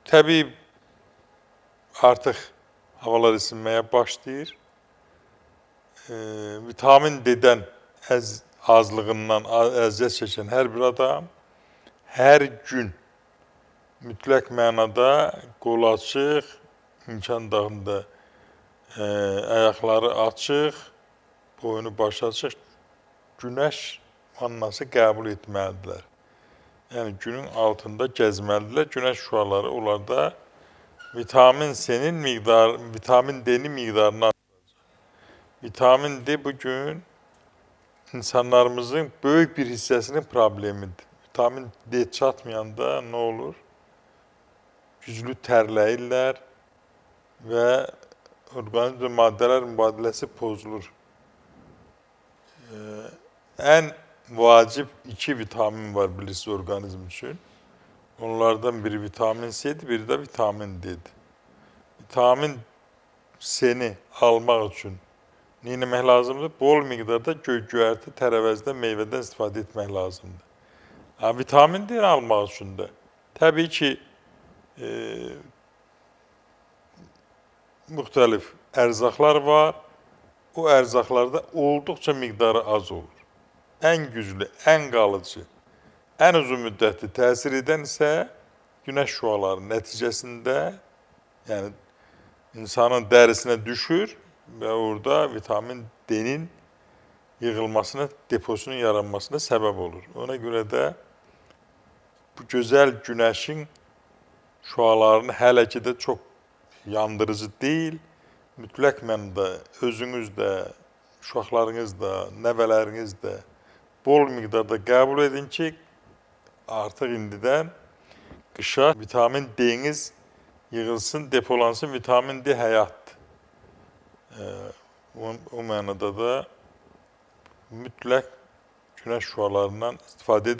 Təbii artıq havalar isinməyə başlayır. Vitamin D-dən azlığından əziyyət çəkən hər bir adam hər gün mütləq mənada qolu açıq, imkan dağında ayaqları açıq, boynu başı açıq günəş vannası qəbul etməlidirlər. Yəni günün altında gəzməlidirlər. Günəş şüaları onlarda vitamin D-nin miqdarını artıracaq. Vitamin D bugün insanlarımızın böyük bir hissəsinin problemidir. Vitamin D çatmayanda nə olur? Güclü tərləyirlər və orqanizmdə maddələr mübadiləsi pozulur. Ən vacib 2 vitamin var bilirsiniz orqanizm üçün. Onlardan biri vitamin C-dir, biri də vitamin D-dir. Vitamin C-ni almaq üçün nə etmək lazımdır? Bol miqdarda göyərti, tərəvəzdən, meyvədən istifadə etmək lazımdır. Vitamin D almaq üçün də təbii ki, müxtəlif ərzaqlar var. O ərzaqlarda olduqca miqdarı az olur. Ən güclü, ən qalıcı, ən uzun müddətli təsir edən isə günəş şüaları nəticəsində, yəni insanın dərisinə düşür və orada vitamin D-nin yığılmasına, deposunun yaranmasına səbəb olur. Ona görə də bu gözəl günəşin şüalarını hələ ki də çox yandırıcı deyil. Mütləq mənada özünüz də, uşaqlarınız da, nəvələriniz də bol miqdarda qəbul edin ki, artıq indidən qışa vitamin D-niz yığılsın, depolansın. Vitamin D həyatdır. O mənada da mütləq günəş şüalarından istifadə edin.